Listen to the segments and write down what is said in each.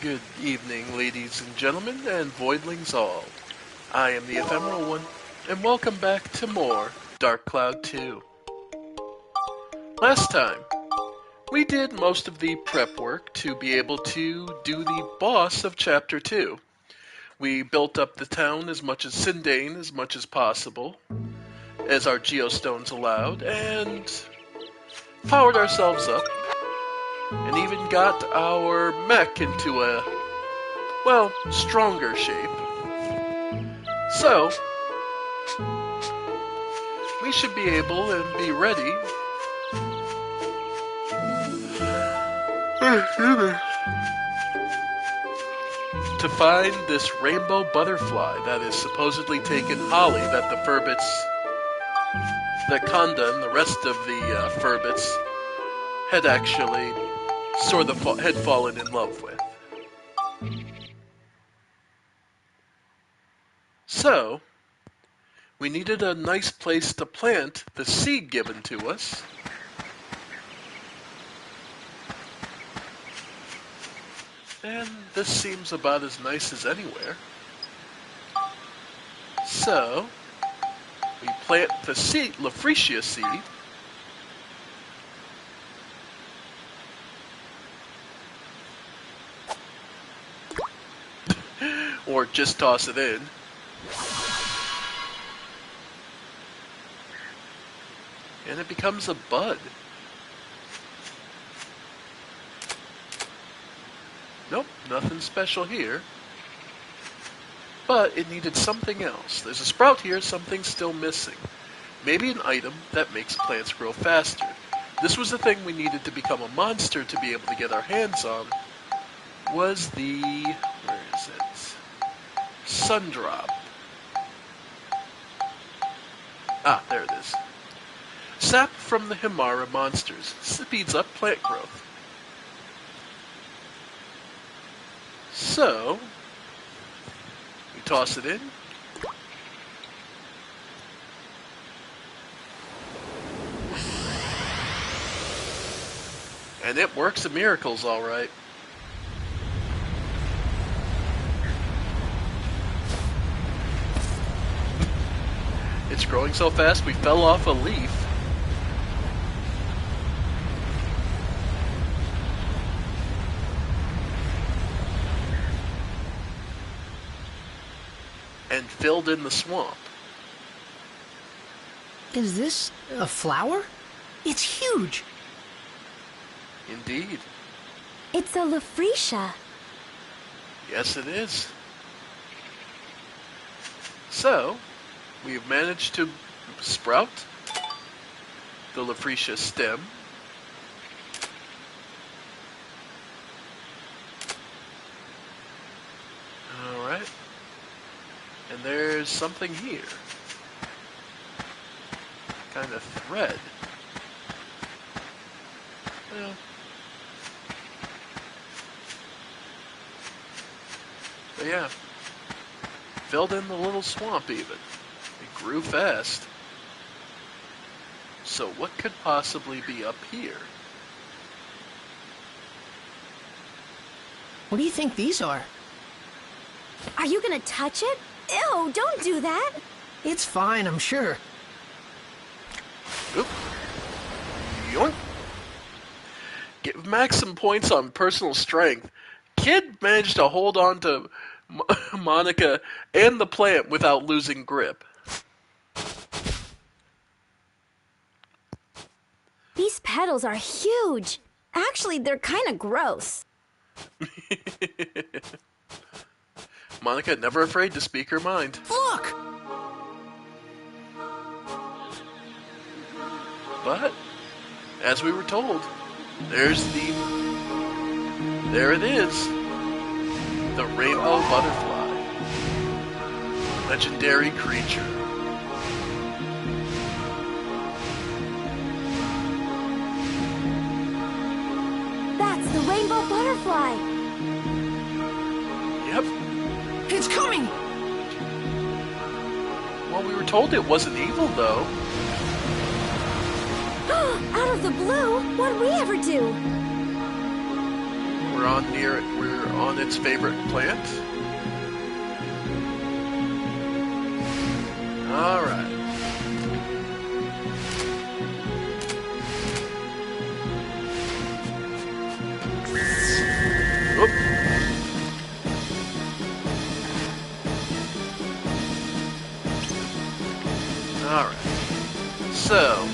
Good evening, ladies and gentlemen, and voidlings all. I am the Ephemeral One, and welcome back to more Dark Cloud 2. Last time, we did most of the prep work to be able to do the boss of Chapter 2. We built up the town as much as Sindane as much as possible, as our geostones allowed, and powered ourselves up, and even got our mech into a, well, stronger shape. So, we should be able and be ready to find this rainbow butterfly that is supposedly taken Holly, that the Furbits, that Konda and the rest of the Furbits had actually had fallen in love with. So, we needed a nice place to plant the seed given to us. And this seems about as nice as anywhere. So, we plant the seed, Lafretia seed. Or just toss it in. And it becomes a bud. Nope, nothing special here. But it needed something else. There's a sprout here, something's still missing. Maybe an item that makes plants grow faster. This was the thing we needed to become a monster to be able to get our hands on. Was the... where is it? Sundrop. Ah, there it is. Sap from the Himara monsters. Speeds up plant growth. So, we toss it in. And it works of miracles, all right. It's growing so fast we fell off a leaf. And filled in the swamp. Is this a flower? It's huge. Indeed. It's a Lafretia. Yes, it is. So, we have managed to sprout the Lafretia stem. Alright. And there's something here. Kind of thread. Well, but yeah. Filled in the little swamp even. It grew fast. So what could possibly be up here? What do you think these are? Are you gonna touch it? Ew, don't do that. It's fine, I'm sure. Oop. Yoink. Give Max some points on personal strength. Kid managed to hold on to Monica and the plant without losing grip. These petals are huge. Actually, they're kind of gross. Monica never afraid to speak her mind. Look! But, as we were told, there it is. The rainbow butterfly. Legendary creature. That's the rainbow butterfly. Yep. It's coming! Well, we were told it wasn't evil, though. Out of the blue? What'd we ever do? We're on its favorite plant. Alright. Oop. Alright. So,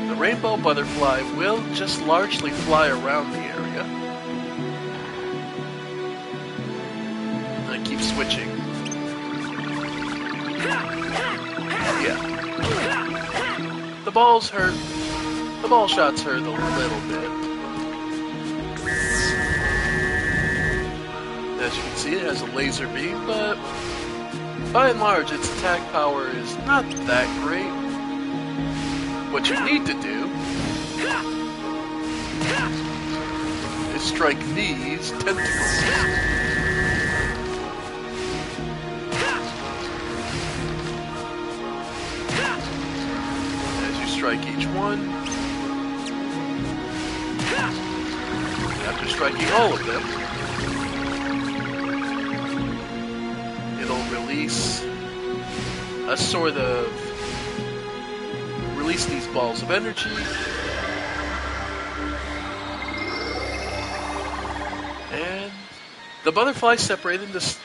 the rainbow butterfly will just largely fly around the area. I keep switching. Yeah. The balls hurt. The ball shots hurt a little bit. As you can see, it has a laser beam, but by and large, its attack power is not that great. What you need to do is strike these tentacles. As you strike each one, after striking all of them, it'll release a sort of release these balls of energy. And the butterflies separate into 7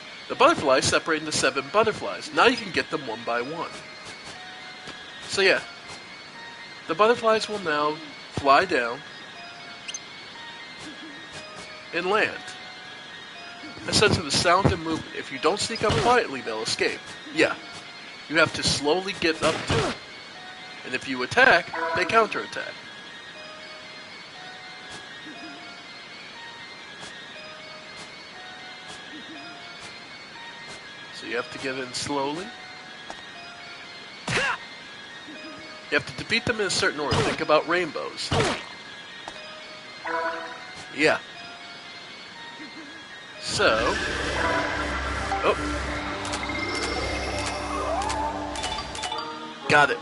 butterflies. Now you can get them one by one. So yeah, The butterflies will now fly down and land. A sense of the sound and movement. If you don't sneak up quietly, they'll escape. Yeah. You have to slowly get up to them. And if you attack, they counterattack. So you have to get in slowly. You have to defeat them in a certain order. Think about rainbows. Yeah. So... Oh. Got it.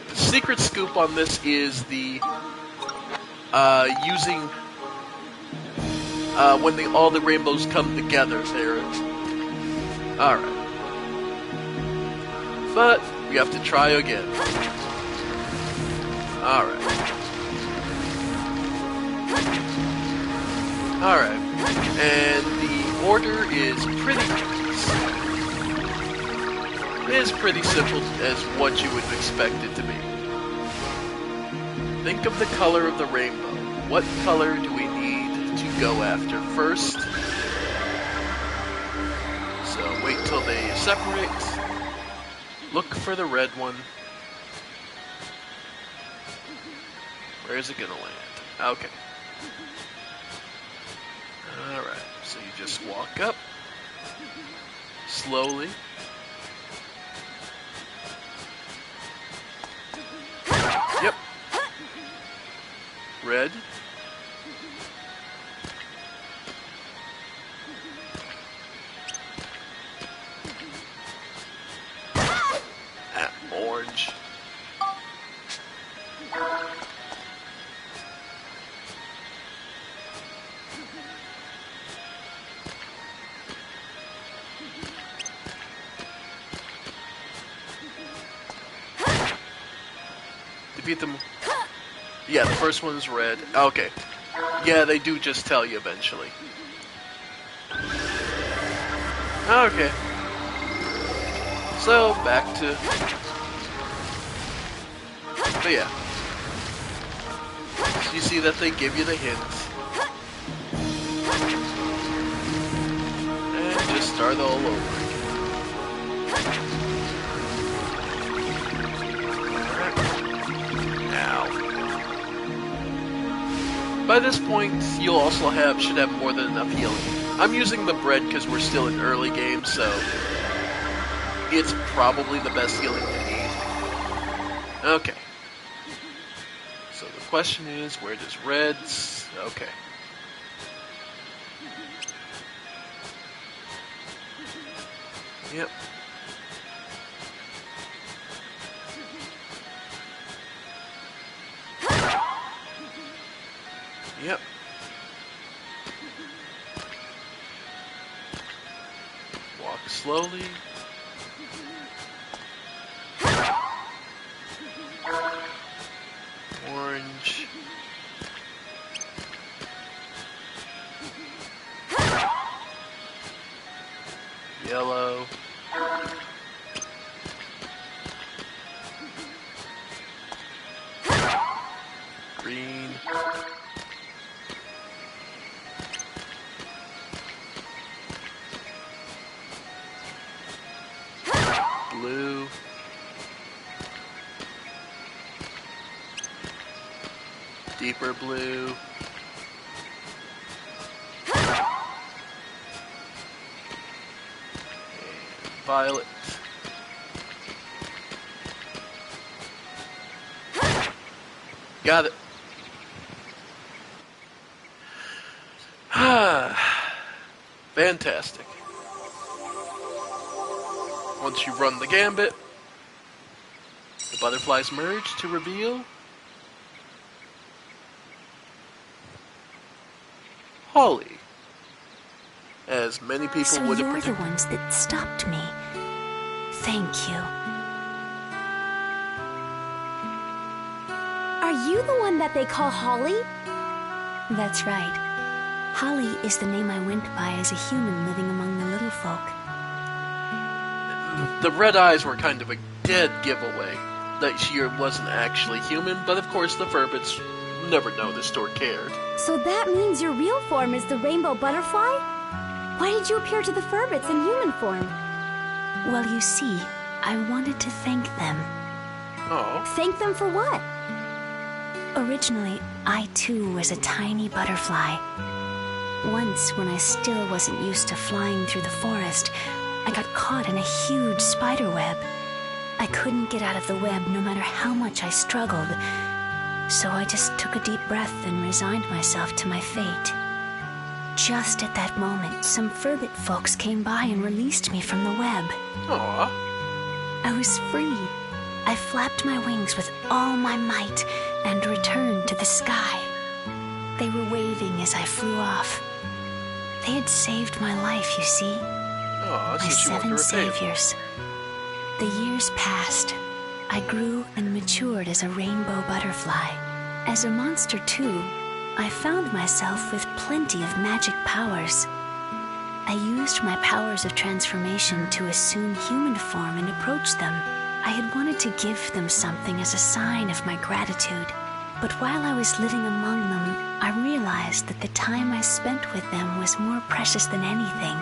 The secret scoop on this is the... using... when all the rainbows come together there. Alright. But, we have to try again. Alright. Alright. And the order is pretty simple as what you would expect it to be. Think of the color of the rainbow. What color do we need to go after first? So wait till they separate. Look for the red one. Where is it gonna land? Okay. Alright, so you just walk up. Slowly. Yep. Red. Orange. Defeat them. Yeah, the first one's red. Okay. Yeah, they do just tell you eventually. Okay. So, back to... But yeah. So you see that they give you the hints. And just start all over again. Alright. Now. By this point, you'll also should have more than enough healing. I'm using the bread because we're still in early game, so... It's probably the best healing you need. Okay. So the question is, where does reds... Okay. Yep. Yep. Walk slowly. Orange. Yellow. Green. Blue. Deeper blue. And violet. Got it. Fantastic. Once you run the gambit, the butterflies merge to reveal Holly. As many people So would have you're the predicted. ones that stopped me. Thank you. Are you the one that they call Holly? That's right. Holly is the name I went by as a human living among the little folk. The red eyes were kind of a dead giveaway. that she wasn't actually human, but of course the Furbits never noticed or cared. So that means your real form is the rainbow butterfly? Why did you appear to the Furbits in human form? Well, you see, I wanted to thank them. Oh. Thank them for what? Originally, I too was a tiny butterfly. Once, when I still wasn't used to flying through the forest, I got caught in a huge spider web. I couldn't get out of the web no matter how much I struggled, so I just took a deep breath and resigned myself to my fate. Just at that moment, some Furbit folks came by and released me from the web. Aw. I was free. I flapped my wings with all my might and returned to the sky. They were waving as I flew off. They had saved my life, you see. Aw, My since you want to 7 repay. saviors. The years passed. I grew and matured as a rainbow butterfly. As a monster, too, I found myself with plenty of magic powers. I used my powers of transformation to assume human form and approach them. I had wanted to give them something as a sign of my gratitude. But while I was living among them, I realized that the time I spent with them was more precious than anything.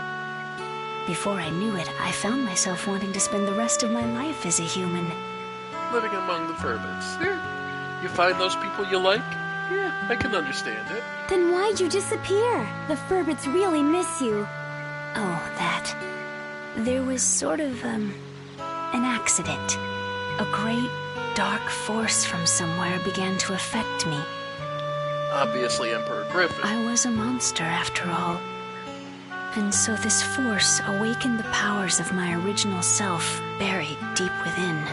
Before I knew it, I found myself wanting to spend the rest of my life as a human. Living among the Furbits. You find those people you like? Yeah, I can understand it. Then why'd you disappear? The Furbits really miss you. Oh, that. There was sort of, an accident. A great, dark force from somewhere began to affect me. Obviously Emperor Griffin. I was a monster, after all. And so this force awakened the powers of my original self buried deep within.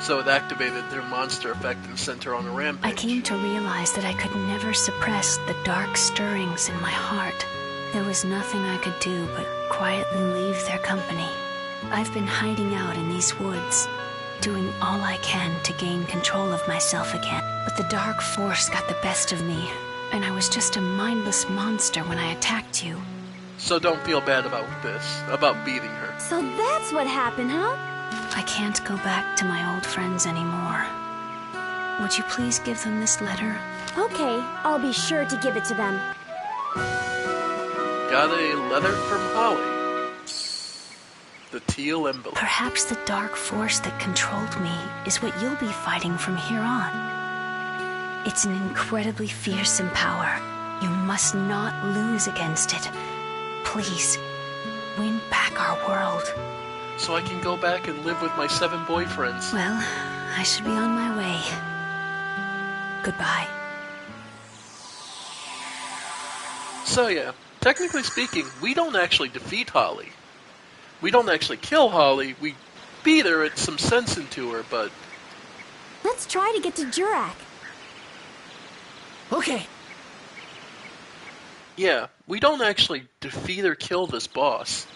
So it activated their monster effect and sent her on a rampage. I came to realize that I could never suppress the dark stirrings in my heart. There was nothing I could do but quietly leave their company. I've been hiding out in these woods, doing all I can to gain control of myself again. But the dark force got the best of me, and I was just a mindless monster when I attacked you. So don't feel bad about this, about beating her. So that's what happened, huh? I can't go back to my old friends anymore. Would you please give them this letter? Okay, I'll be sure to give it to them. Got a letter from Holly. The teal envelope. Perhaps the dark force that controlled me is what you'll be fighting from here on. It's an incredibly fearsome power. You must not lose against it. Please, win back our world. So I can go back and live with my 7 boyfriends. Well, I should be on my way. Goodbye. So yeah, technically speaking, we don't actually defeat Holly. We don't actually kill Holly. We beat her, it's some sense into her, but... Let's try to get to Jurak. Okay. Yeah, we don't actually defeat or kill this boss.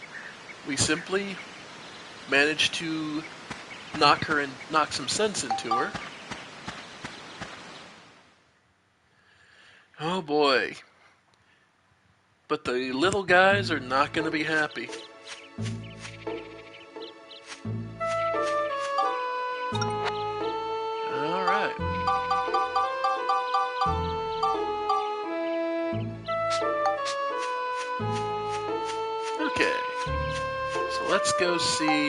We simply manage to knock her and knock some sense into her. Oh boy. But the little guys are not going to be happy. Alright. Okay. So let's go see...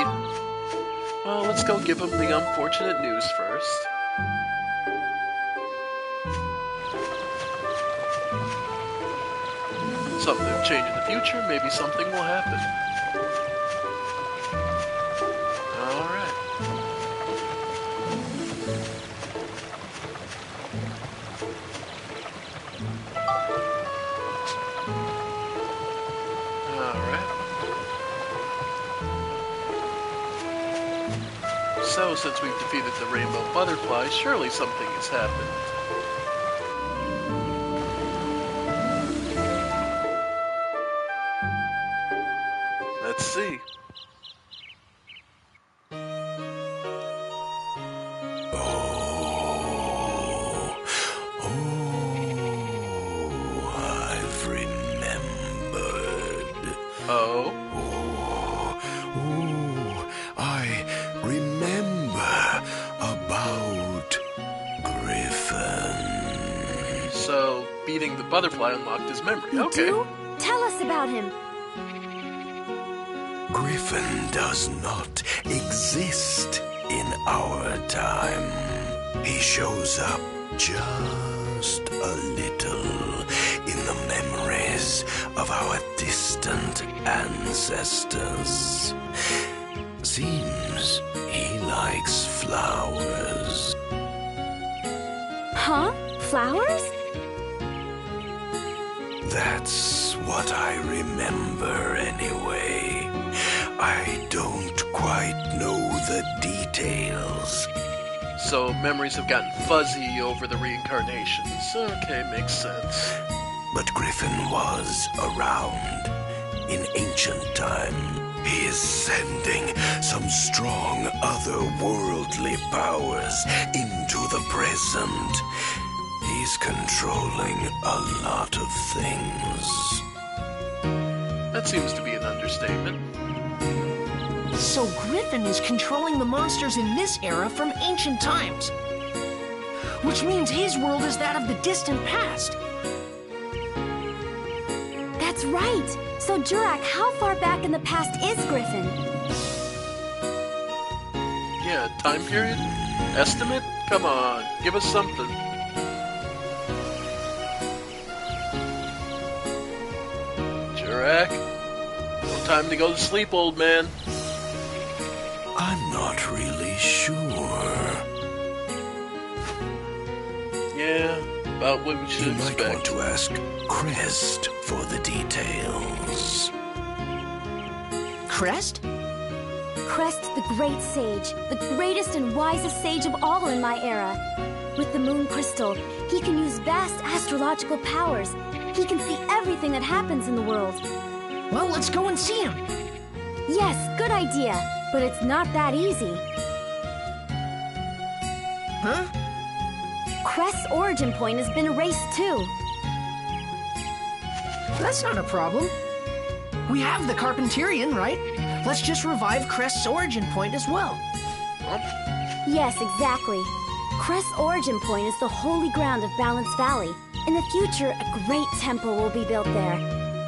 Well, let's go give them the unfortunate news first. Something will change in the future, maybe something will happen. Alright. Alright. So, since we've defeated the rainbow butterfly, surely something has happened. Let's see. I've remembered. Oh? I remember a defeating the butterfly unlocked his memory. You Okay. do? Tell us about him. Griffin does not exist in our time. He shows up just a little in the memories of our distant ancestors. Seems he likes flowers. Huh? Flowers? That's what I remember anyway. I don't quite know the details. So memories have gotten fuzzy over the reincarnations. Okay, makes sense. But Griffin was around in ancient time. He is sending some strong otherworldly powers into the present. He's controlling a lot of things. That seems to be an understatement. So Griffin is controlling the monsters in this era from ancient times. Which means his world is that of the distant past. That's right. So, Jurak, how far back in the past is Griffin? Yeah, time period? Estimate? Come on, give us something. Jurak? No time to go to sleep, old man. I'm not really sure. Yeah, about what we should You might want expect. to ask Crest for the details. Crest? Crest, the great sage, the greatest and wisest sage of all in my era. With the moon crystal, he can use vast astrological powers. He can see everything that happens in the world. Well, let's go and see him. Yes, good idea, but it's not that easy. Huh? Crest's origin point has been erased too. That's not a problem. We have the Carpenterian, right? Let's just revive Crest's origin point as well. Yes, exactly. Crest's origin point is the holy ground of Balance Valley. In the future, a great temple will be built there.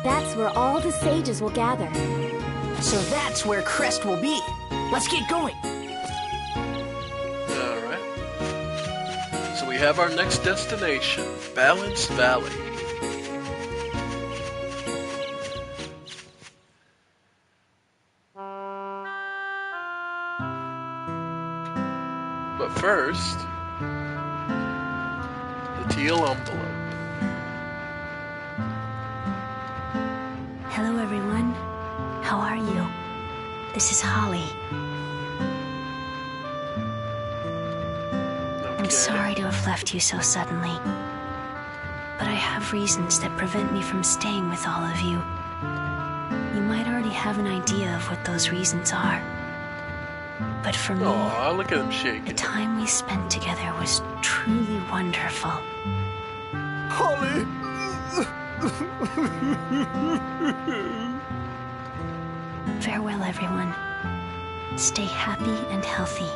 That's where all the sages will gather. So that's where Crest will be. Let's get going. Alright. So we have our next destination, Balance Valley. But first, the teal envelope. Hello, everyone. How are you? This is Holly. I'm Okay. sorry to have left you so suddenly, but I have reasons that prevent me from staying with all of you. You might already have an idea of what those reasons are. But for me, Aw, look at him the shaking. time we spent together was truly wonderful. Holly! Farewell, everyone. Stay happy and healthy.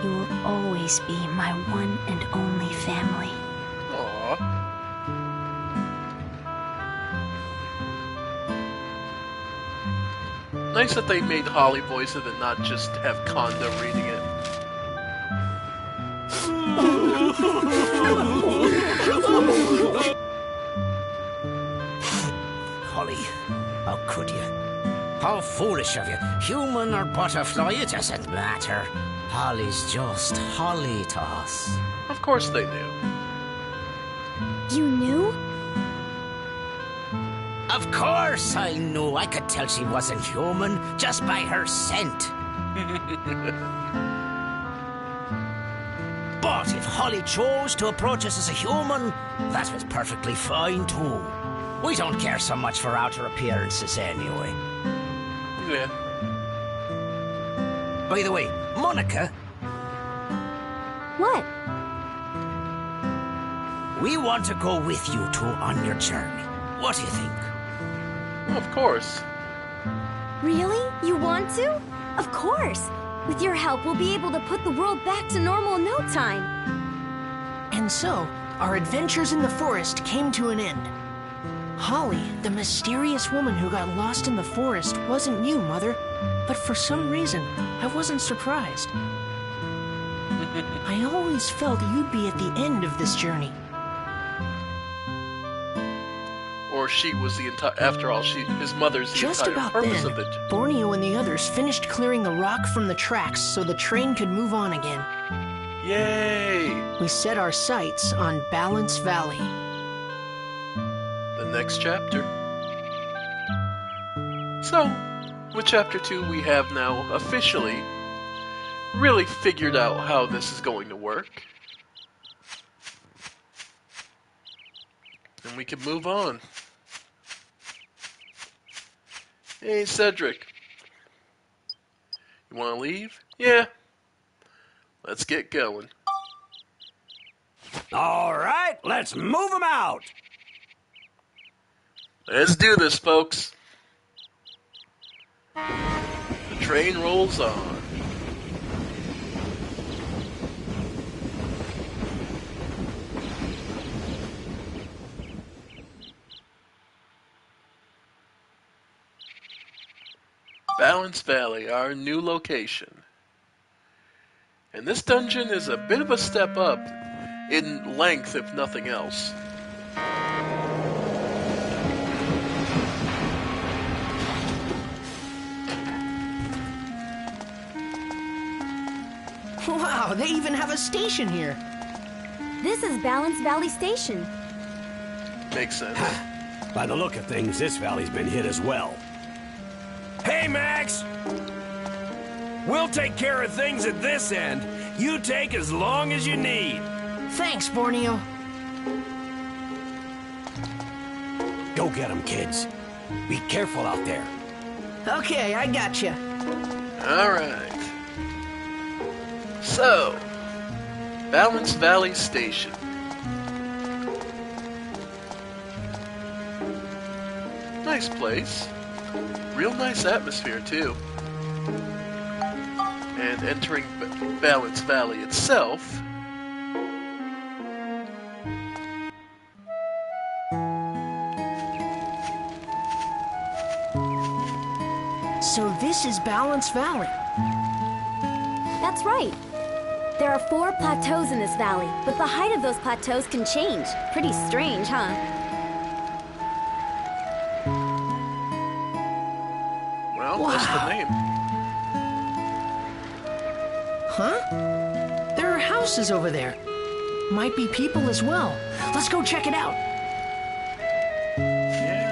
You will always be my one and only family. Aw. Nice that they made Holly voice it and not just have Conda reading it. Holly, how could you? How foolish of you. Human or butterfly, it doesn't matter. Holly's just Holly to us. Of course they knew. You knew? Of course I knew. I could tell she wasn't human just by her scent. But if Holly chose to approach us as a human, that was perfectly fine too. We don't care so much for outer appearances anyway. Yeah. By the way, Monica, What? we want to go with you two on your journey. What do you think? Of course. Really? You want to? Of course. With your help, we'll be able to put the world back to normal in no time. And so, our adventures in the forest came to an end. Holly, the mysterious woman who got lost in the forest, wasn't you, Mother. But for some reason, I wasn't surprised. I always felt you'd be at the end of this journey. Or she was the entire. After all, his mother's the Just entire about purpose then, of it. Borneo and the others finished clearing the rock from the tracks so the train could move on again. Yay! We set our sights on Balance Valley. The next chapter. So, with chapter 2, we have now officially really figured out how this is going to work. And we can move on. Hey, Cedric. You want to leave? Yeah. Let's get going. All right, let's move them out. Let's do this, folks. The train rolls on. Balance Valley, our new location. And this dungeon is a bit of a step up in length, if nothing else. Wow, they even have a station here. This is Balance Valley Station. Makes sense. By the look of things, this valley's been hit as well. Hey, Max! We'll take care of things at this end. You take as long as you need. Thanks, Borneo. Go get them, kids. Be careful out there. Okay, I gotcha. Alright. So, Balance Valley Station. Nice place. Real nice atmosphere, too. And entering Balance Valley itself, So this is Balance Valley. That's right. There are 4 plateaus in this valley, but the height of those plateaus can change. Pretty strange, huh? well, that's the name. Huh? There are houses over there. Might be people as well. Let's go check it out. Yeah.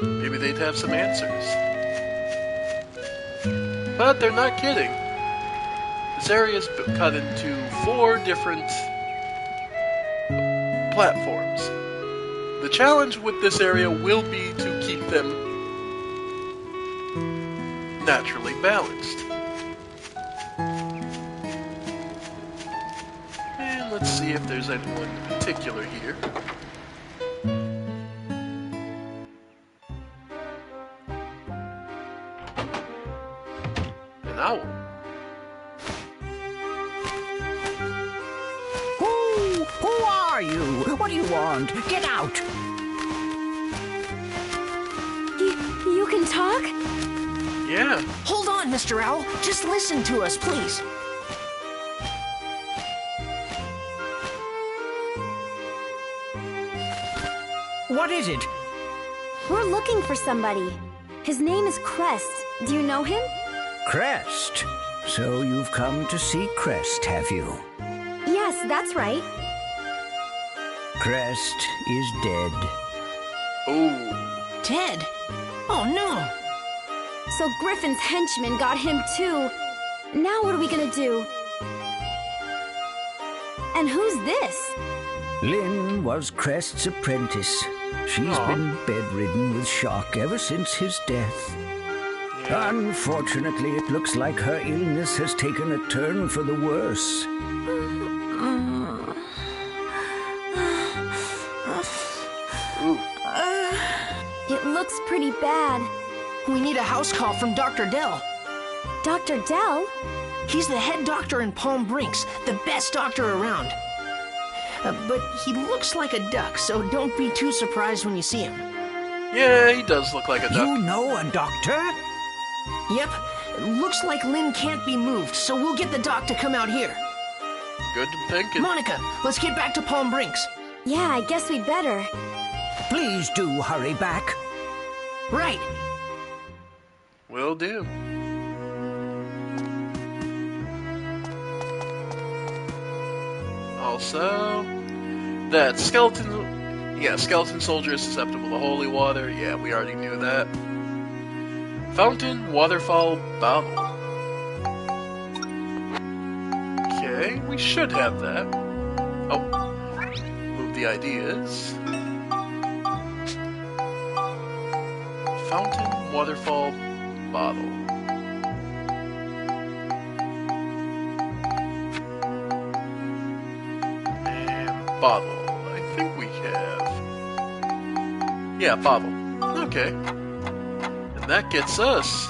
Maybe they'd have some answers. But they're not kidding. This area's cut into 4 different platforms. The challenge with this area will be to keep them naturally balanced. And let's see if there's anyone in particular here. An owl. Who are you? What do you want? Get out! You can talk? Yeah. Hold on, Mr. Owl. Just listen to us, please. What is it? We're looking for somebody. His name is Crest. Do you know him? Crest? So you've come to see Crest, have you? Yes, that's right. Crest is dead. Oh. Dead? Oh, no. So Griffin's henchmen got him too. Now what are we gonna do? And who's this? Lynn was Crest's apprentice. She's been bedridden with shock ever since his death. Unfortunately, it looks like her illness has taken a turn for the worse. It looks pretty bad. We need a house call from Dr. Dell. Dr. Dell? He's the head doctor in Palm Brinks, the best doctor around. But he looks like a duck, so don't be too surprised when you see him. Yeah, he does look like a duck. You know a doctor? Yep, looks like Lynn can't be moved, so we'll get the doc to come out here. Good thinking. Monica, let's get back to Palm Brinks. Yeah, I guess we'd better. Please do hurry back. Right. Will do. Also, that skeleton soldier is susceptible to holy water. Yeah, we already knew that. Fountain, waterfall, bottle. Okay, we should have that. Oh, move the ideas. Fountain, waterfall, bottle. And bottle. I think we have... Yeah, bottle. Okay. And that gets us...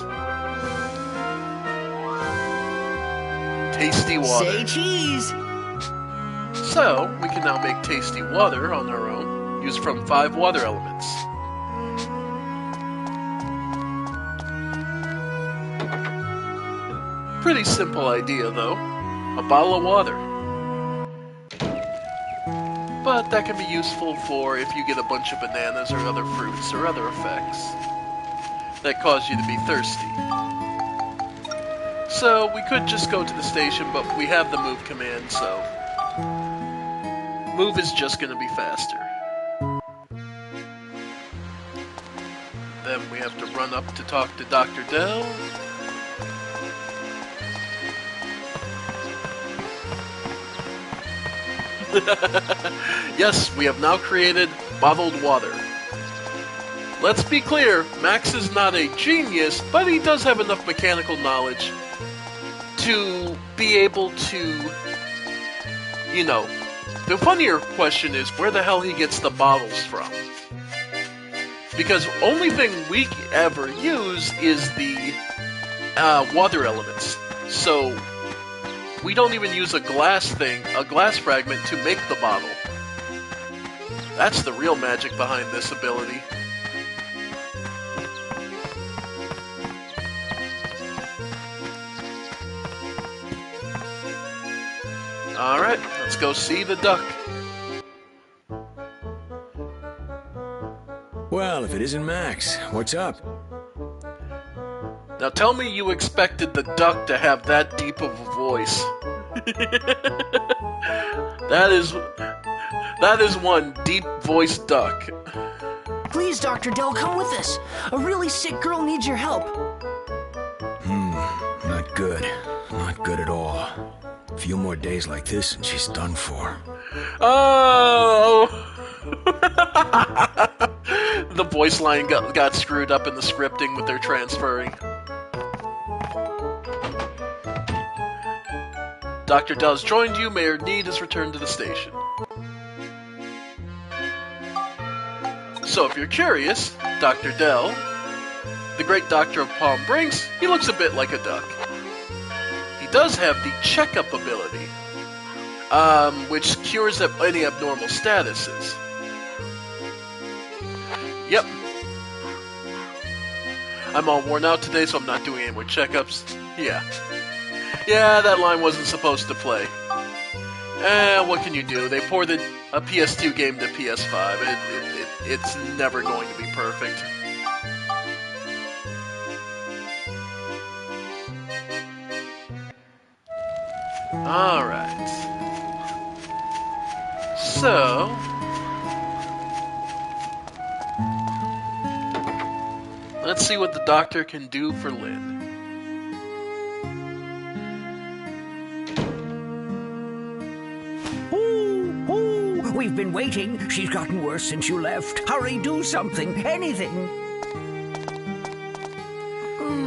tasty water. Say cheese! So, we can now make tasty water on our own, used from 5 water elements. Pretty simple idea, though. A bottle of water. But that can be useful for if you get a bunch of bananas or other fruits or other effects that cause you to be thirsty. So we could just go to the station, but we have the move command, so move is just going to be faster. Then we have to run up to talk to Dr. Dell. Yes, we have now created bottled water. Let's be clear, Max is not a genius, but he does have enough mechanical knowledge to be able to, you know, the funnier question is where the hell he gets the bottles from. Because only thing we ever use is the water elements. So we don't even use a glass fragment to make the bottle. That's the real magic behind this ability. Alright, let's go see the duck. Well, if it isn't Max, what's up? Now tell me you expected the duck to have that deep of a voice. That is one deep-voiced duck. Please, Dr. Dell, come with us. A really sick girl needs your help. Not good. Not good at all. A few more days like this and she's done for. Oh! The voice line got screwed up in the scripting with their transferring. Dr. Dell has joined you. Mayor Need has returned to the station. So if you're curious, Dr. Dell, the great doctor of Palm Brinks, he looks a bit like a duck. He does have the checkup ability, which cures any abnormal statuses. Yep. I'm all worn out today, so I'm not doing any more checkups. Yeah. Yeah, that line wasn't supposed to play. What can you do? They ported a PS2 game to PS5. It's never going to be perfect. Alright. So... let's see what the doctor can do for Lynn. We've been waiting. She's gotten worse since you left. Hurry, do something. Anything.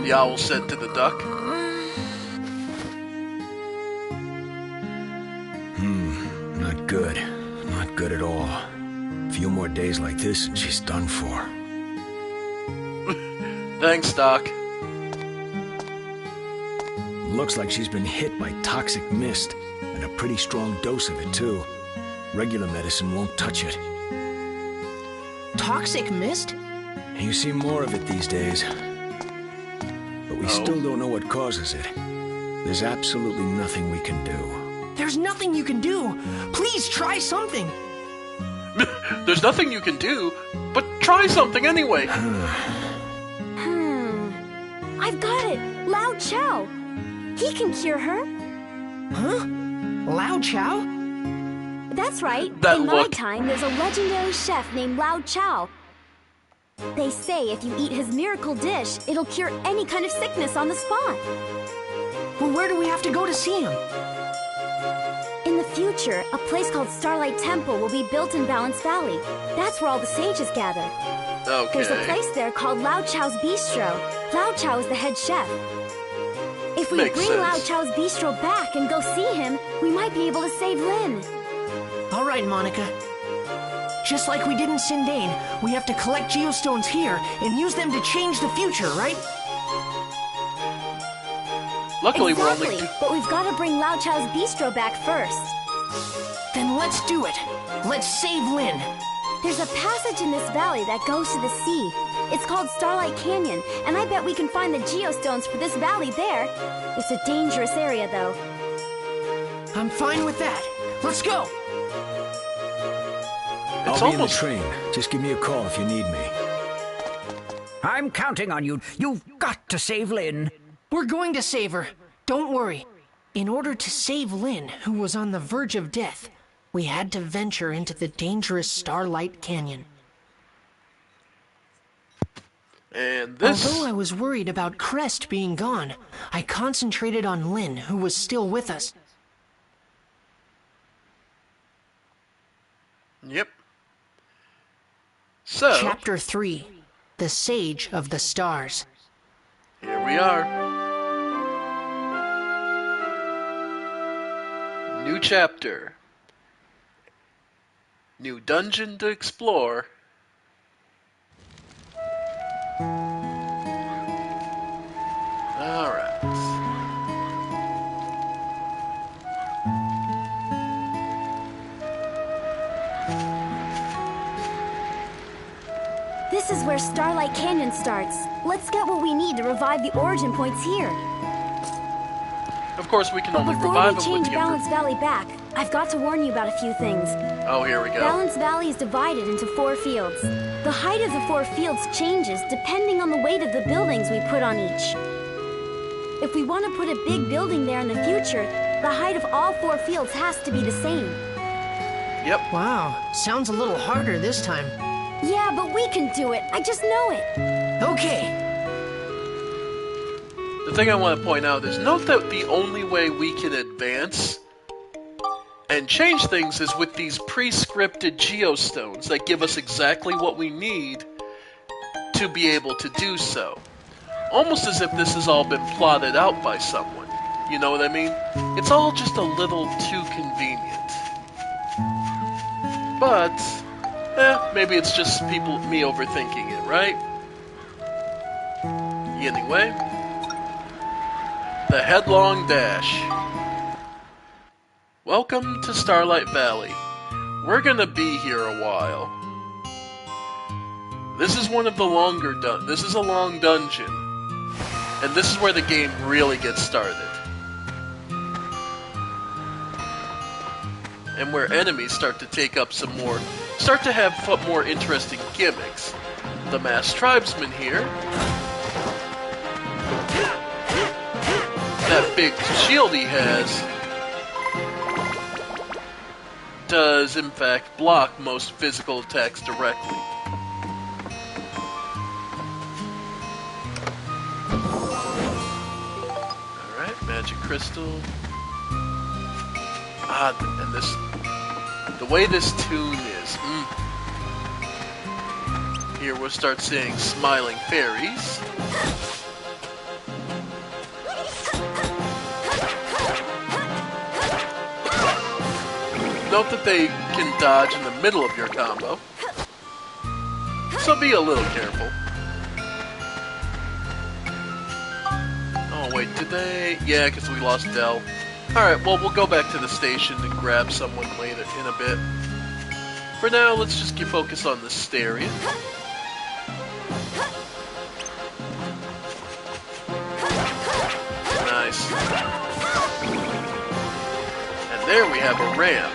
The owl said to the duck. Not good. Not good at all. A few more days like this and she's done for. Thanks, Doc. Looks like she's been hit by toxic mist, and a pretty strong dose of it, too. Regular medicine won't touch it. Toxic mist? You see more of it these days. But we still don't know what causes it. There's absolutely nothing we can do. There's nothing you can do. Please try something. There's nothing you can do, but try something anyway. I've got it! Lao Chao! He can cure her! Huh? Lao Chao? That's right. That In my look. time, there's a legendary chef named Lao Chao. They say if you eat his miracle dish, it'll cure any kind of sickness on the spot. Well, where do we have to go to see him? In the future, a place called Starlight Temple will be built in Balance Valley. That's where all the sages gather. Okay. There's a place there called Lao Chao's Bistro. Lao Chao is the head chef. If we Makes bring sense. Lao Chao's Bistro back and go see him, we might be able to save Lin. All right, Monica. Just like we did in Sindane, we have to collect geostones here and use them to change the future, right? Luckily, Exactly, we're only... but we've got to bring Lao Chao's Bistro back first. Then let's do it. Let's save Lin. There's a passage in this valley that goes to the sea. It's called Starlight Canyon, and I bet we can find the geostones for this valley there. It's a dangerous area, though. I'm fine with that. Let's go. It's I'll be almost... in the train. Just give me a call if you need me. I'm counting on you. You've got to save Lin. We're going to save her. Don't worry. In order to save Lin, who was on the verge of death, we had to venture into the dangerous Starlight Canyon. And this... Although I was worried about Crest being gone, I concentrated on Lin, who was still with us. Yep. So... Chapter 3, The Sage of the Stars. Here we are. New chapter. New dungeon to explore. Alright. This is where Starlight Canyon starts. Let's get what we need to revive the origin points here. Of course, we can But only before revive we them with change the Balance Valley back, I've got to warn you about a few things. Oh, here we go. Balance Valley is divided into 4 fields. The height of the 4 fields changes depending on the weight of the buildings we put on each. If we want to put a big building there in the future, the height of all 4 fields has to be the same. Yep. Wow, sounds a little harder this time. Yeah, but we can do it. I just know it. Okay. The thing I want to point out is note that the only way we can advance and change things is with these pre-scripted geostones that give us exactly what we need to be able to do so. Almost as if this has all been plotted out by someone. You know what I mean? It's all just a little too convenient. But, maybe it's just me overthinking it, right? Anyway, the headlong dash. Welcome to Starlight Valley. We're gonna be here a while. This is one of the longer this is a long dungeon. And this is where the game really gets started. And where enemies start to take up start to have more interesting gimmicks. The masked tribesman here. That big shield he has does, in fact, block most physical attacks directly. Alright, magic crystal. And the way this tune is, Here we'll start seeing smiling fairies. Note that they can dodge in the middle of your combo, so be a little careful. Oh wait, did they? Yeah, because we lost Del. Alright, well, we'll go back to the station and grab someone later in a bit. For now, let's just keep focused on the Starion. Nice. And there we have a ram.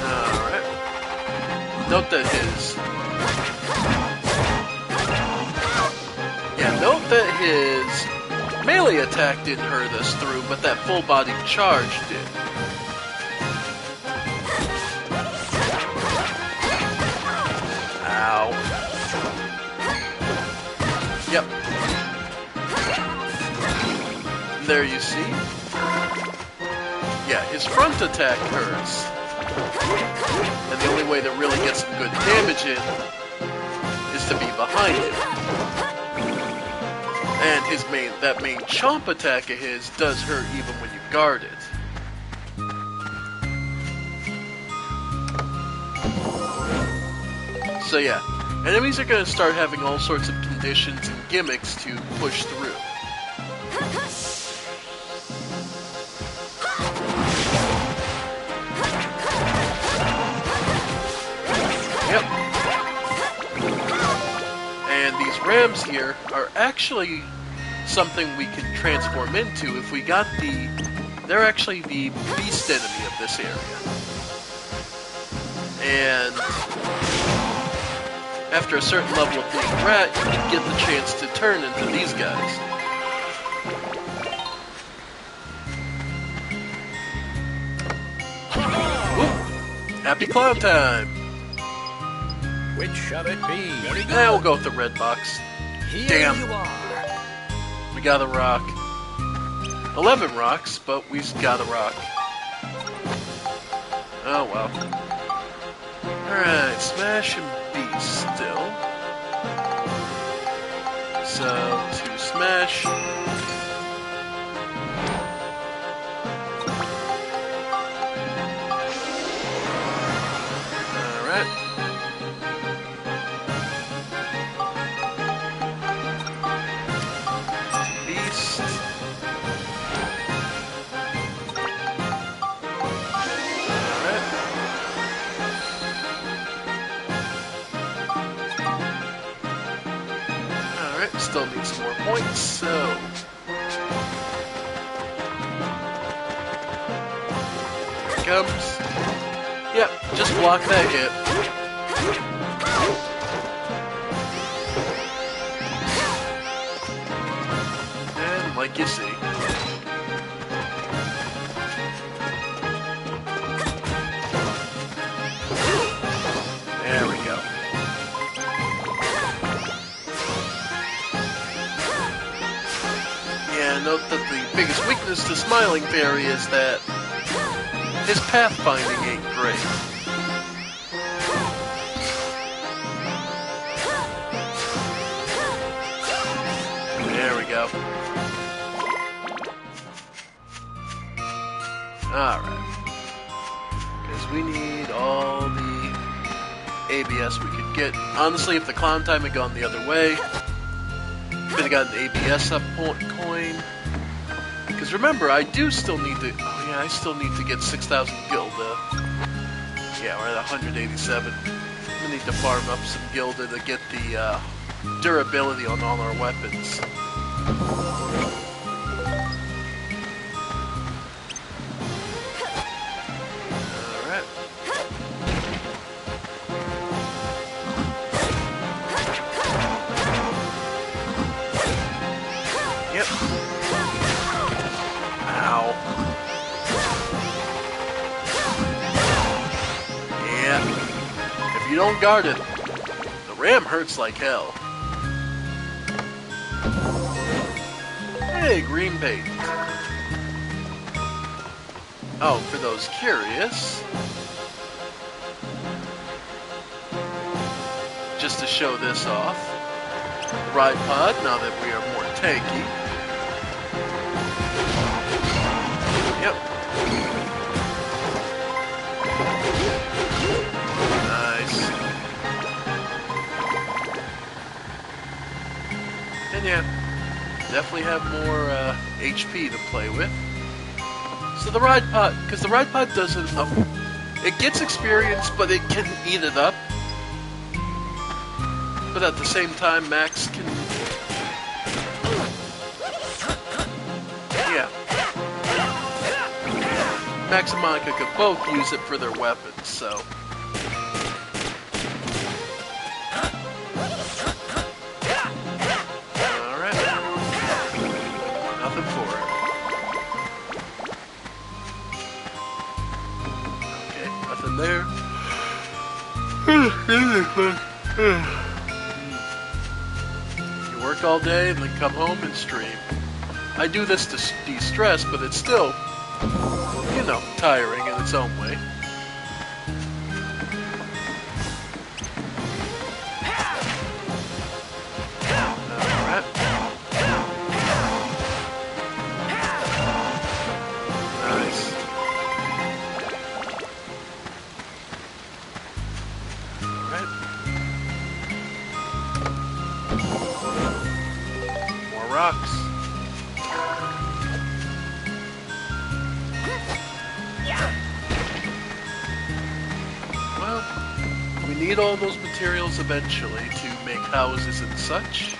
Alright. Note that his melee attack didn't hurt us through, but that full body charge did. Ow. Yep. There you see. Yeah, his front attack hurts. And the only way to really get some good damage in is to be behind him. And that main chomp attack of his does hurt even when you guard it. So yeah, enemies are going to start having all sorts of conditions and gimmicks to push through. Yep. And these rams here are actually something we can transform into if we got the... They're actually the beast enemy of this area. And after a certain level of being rat, you can get the chance to turn into these guys. Ooh, happy clown time! Which shall it be? Very good. Now we'll go with the red box. Here Damn. you are. We got a rock. 11 rocks, but we got a rock. Oh well. Alright, Smash and Beast still. So, to Smash. Alright. Beast. Still need some more points, so... Here it comes. Yep, just block that hit. And like you see. There we go. Note that the biggest weakness to Smiling Fairy is that his pathfinding ain't great. There we go. Alright. Because we need all the ABS we could get. Honestly, if the clown time had gone the other way, could have gotten the ABS up coin. Because remember, I do still need to... Oh yeah, I still need to get 6,000 Gilda. Yeah, we're at 187. I'm gonna need to farm up some Gilda to get the durability on all our weapons. Alright. Yep. Ow. Yeah. If you don't guard it, the ram hurts like hell. Hey, green bait. Oh, for those curious, just to show this off, the ride pod, now that we are more tanky. Yep. Nice. And yeah, definitely have more HP to play with. So the ride pod, because the ride pod doesn't, it gets experience, but it can eat it up. But at the same time, Max can, yeah. Max and Monica could both use it for their weapons, so. There. You work all day and then come home and stream. I do this to de-stress, but it's still, you know, tiring in its own way. Alright. Nice. Rocks. Well, we need all those materials eventually to make houses and such.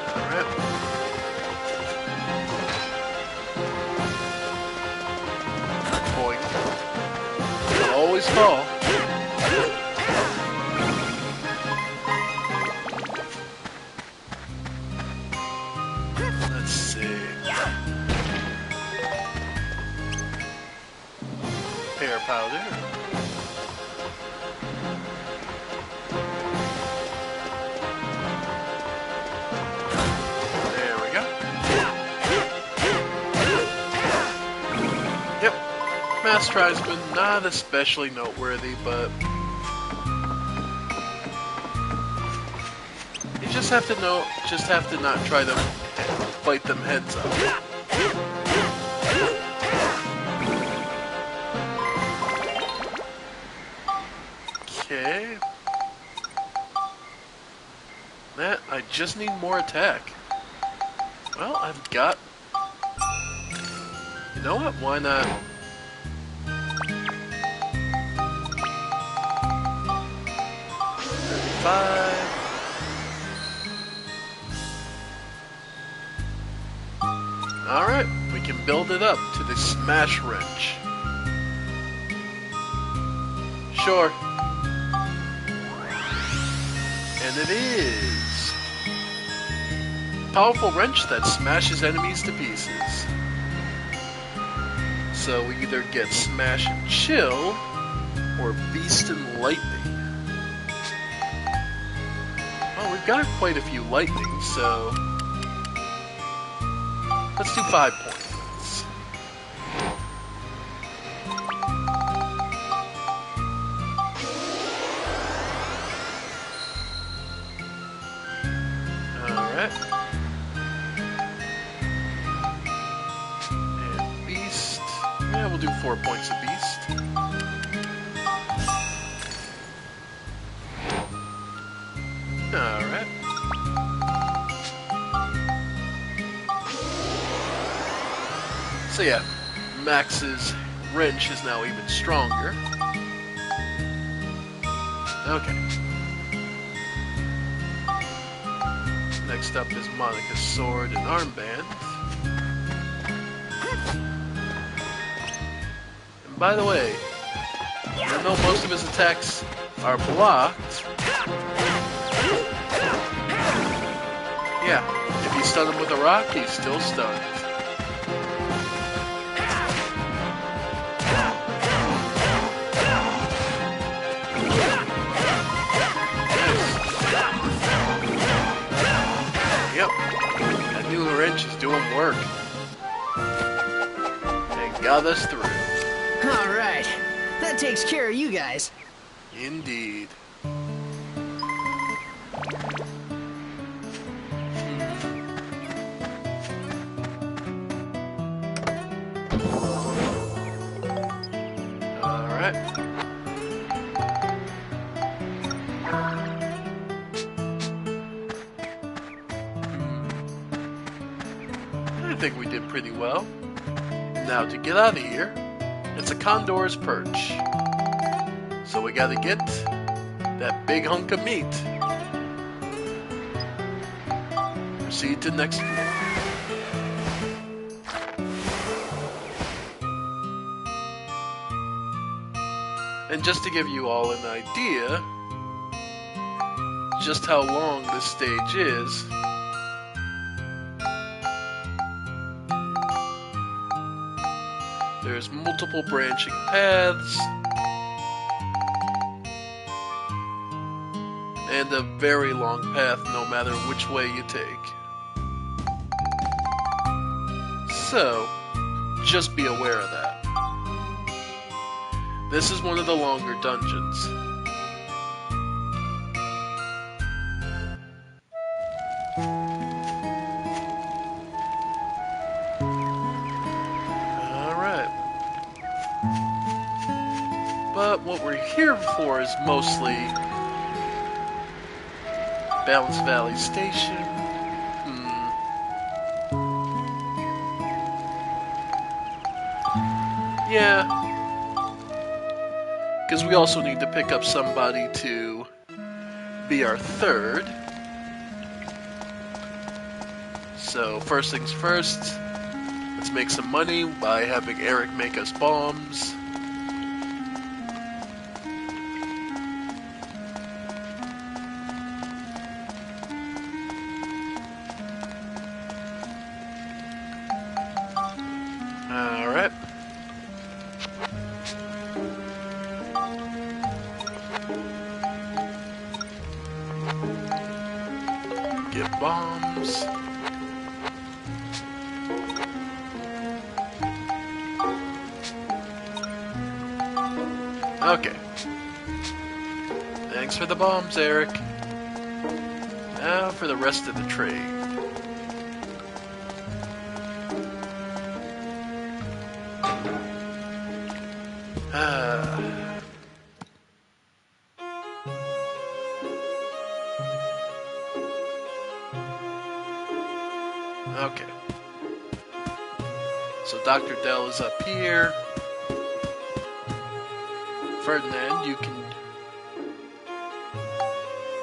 Alright. Point. Always fall. Let's see. Pear powder. There we go. Yep. Mass tribesman, not especially noteworthy, but you just have to know, just have to not try to bite them heads off. Okay. That, I just need more attack. Well, I've got... You know what? Why not? Alright, we can build it up to the Smash Wrench. Sure. And it is. Powerful wrench that smashes enemies to pieces. So we either get Smash and Chill, or Beast and Lightning. Well, we've got quite a few lightnings, so let's do 5 points. Alright. And Beast. Yeah, we'll do 4 points of Beast. Alright. So yeah, Max's wrench is now even stronger. Okay. Next up is Monica's sword and armband. And by the way, even though most of his attacks are blocked, yeah, if you stun him with a rock, he's still stunned. Yep, that new wrench is doing work. And got us through. Alright, that takes care of you guys. Indeed. think we did pretty well. Now to get out of here, it's a condor's perch. So we gotta get that big hunk of meat. Proceed to next floor. And just to give you all an idea just how long this stage is, there's multiple branching paths and a very long path no matter which way you take. So, just be aware of that. This is one of the longer dungeons. Alright. But what we're here for is mostly Balance Valley Station. Yeah. Because we also need to pick up somebody to be our third. So, first things first, let's make some money by having Eric make us bombs. Alright. Get bombs. Okay. Thanks for the bombs, Eric. Now for the rest of the trade. Okay. So Dr. Dell is up here. Ferdinand, you can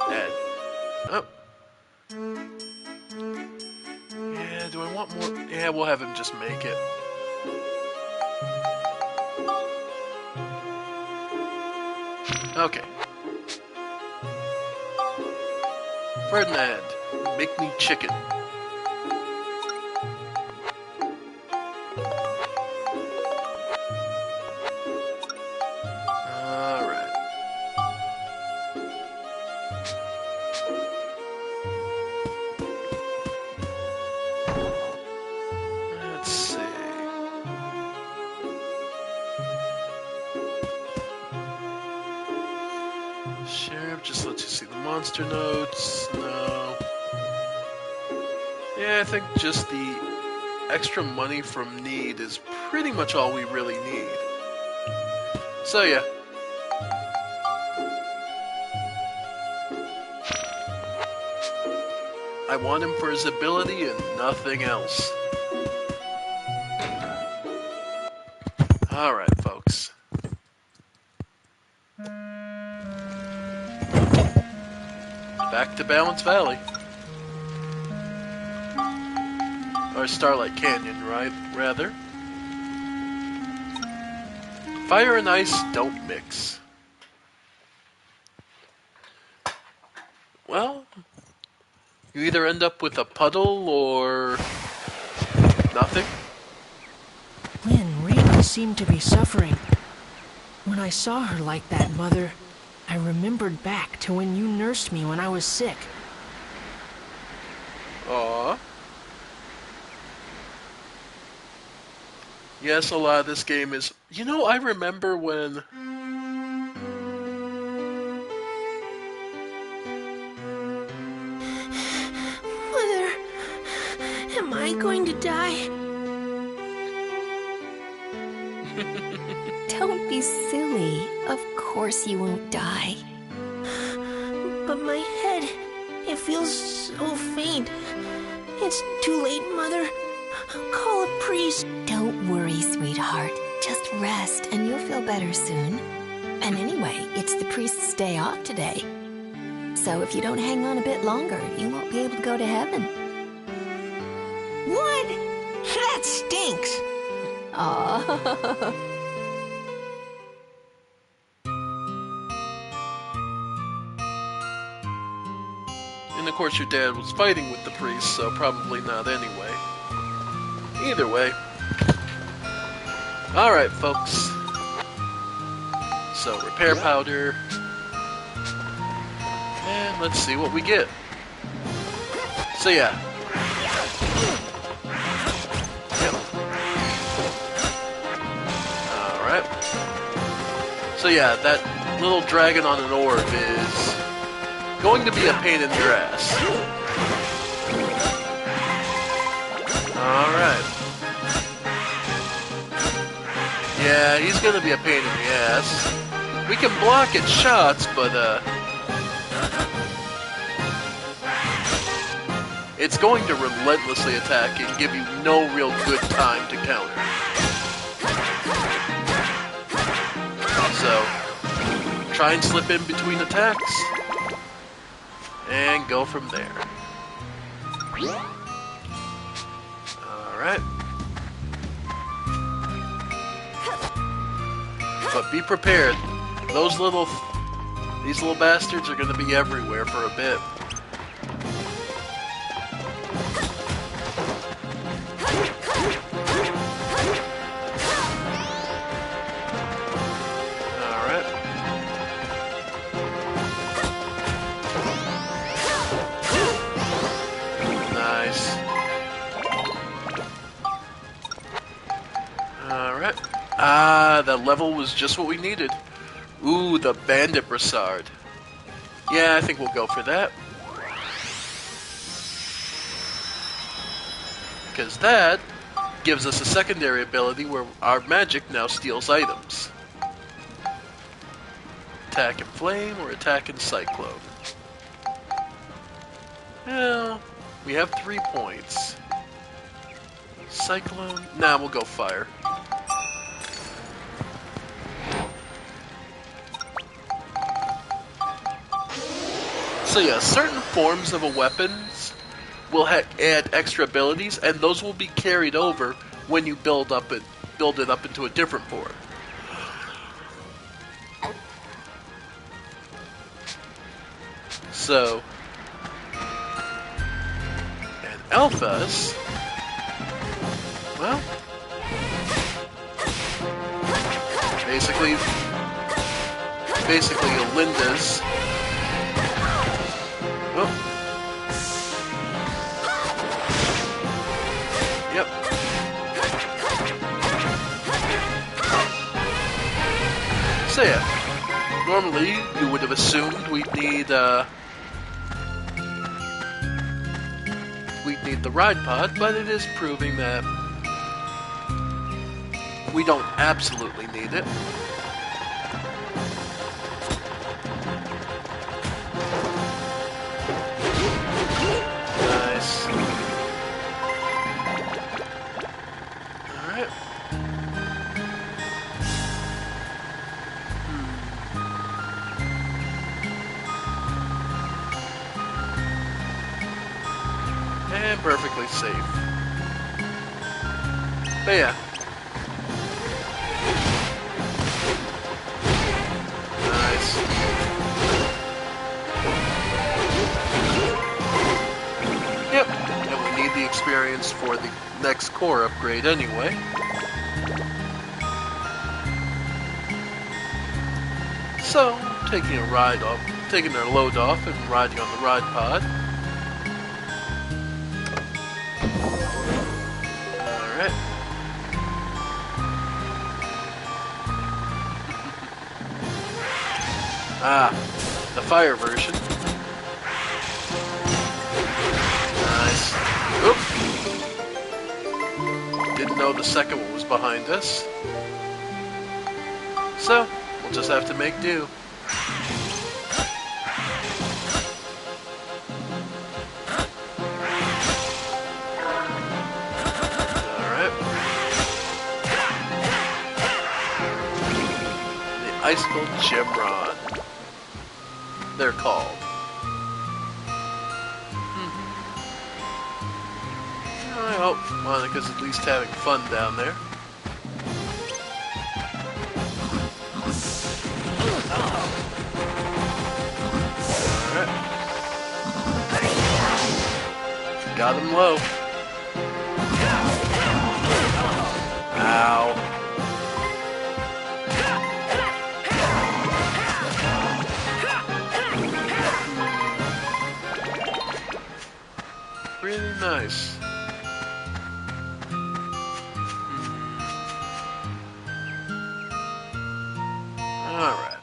add. Oh. Yeah, do I want more? Yeah, we'll have him just make it. Okay. Ferdinand, make me chicken. Sheriff just lets you see the monster notes. No. Yeah, I think just the extra money from Need is pretty much all we really need. So yeah. I want him for his ability and nothing else. Alright, folks. Back to Balance Valley. Or Starlight Canyon, right? Rather. Fire and ice don't mix. Well, you either end up with a puddle or nothing. Lynn really seemed to be suffering. When I saw her like that, Mother, I remembered back to when you nursed me when I was sick. Aww. Yes, a lot of this game is... You know, I remember when... Mother, am I going to die? Don't be silly. Of course you won't die. But my head, it feels so faint. It's too late, Mother. Call a priest. Don't worry, sweetheart. Just rest and you'll feel better soon. And anyway, it's the priest's day off today. So if you don't hang on a bit longer, you won't be able to go to heaven. What? That stinks. Aww. And of course your dad was fighting with the priest, so probably not anyway. Either way. Alright, folks. So, repair powder. And let's see what we get. So yeah. Yep. Alright. So yeah, that little dragon on an orb is going to be a pain in your ass. Alright. Yeah, he's gonna be a pain in the ass. We can block its shots, but it's going to relentlessly attack and give you no real good time to counter. So, try and slip in between attacks, and go from there. Alright. But be prepared. These little bastards are gonna be everywhere for a bit. That level was just what we needed. Ooh, the Bandit Brassard. Yeah, I think we'll go for that. Because that gives us a secondary ability where our magic now steals items. Attack and Flame or Attack and Cyclone. Well, we have 3 points. Cyclone? Nah, we'll go Fire. So yeah, certain forms of a weapons will add extra abilities, and those will be carried over when you build it up into a different form. So, and Alphas, well, basically Linda's. Oh. Yep. So yeah, normally you would have assumed we'd need the ride pod, but it is proving that we don't absolutely need it. And perfectly safe. But yeah. Nice. Yep, and we need the experience for the next core upgrade anyway. So, taking their load off and riding on the ride pod. Alright. The fire version. Nice. Oop. Didn't know the second one was behind us. So, we'll just have to make do. Icicle Gemron. They're called. I hope Monica's at least having fun down there. Alright. Got him low. Ow. Really nice. Alright.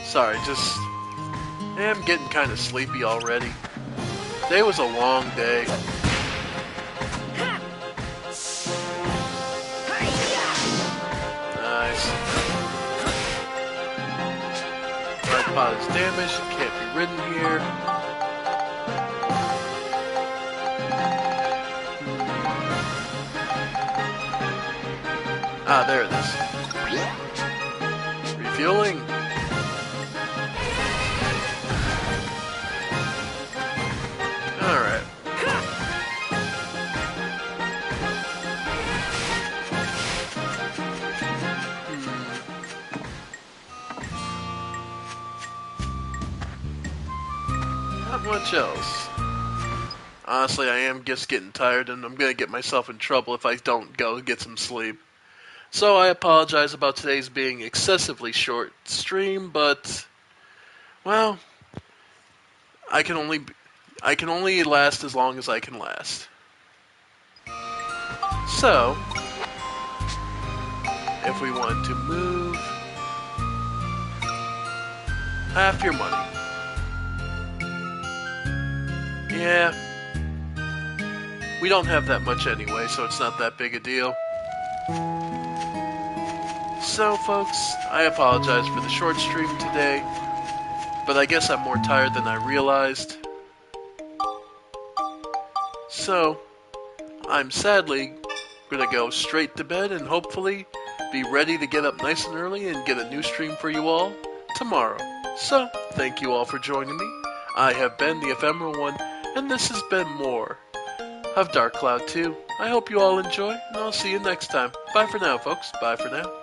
Sorry, just... I'm getting kind of sleepy already. Today was a long day. Nice. Right pod is damaged, it can't be ridden here. Ah, there it is. Refueling. Alright. Not much else. Honestly, I am just getting tired, and I'm gonna get myself in trouble if I don't go get some sleep. So I apologize about today's being excessively short stream, but well, I can only last as long as I can last. So, if we want to move half your money. Yeah. We don't have that much anyway, so it's not that big a deal. So, folks, I apologize for the short stream today, but I guess I'm more tired than I realized. So, I'm sadly gonna go straight to bed and hopefully be ready to get up nice and early and get a new stream for you all tomorrow. So, thank you all for joining me. I have been the Ephemeral One, and this has been more of Dark Cloud 2. I hope you all enjoy, and I'll see you next time. Bye for now, folks. Bye for now.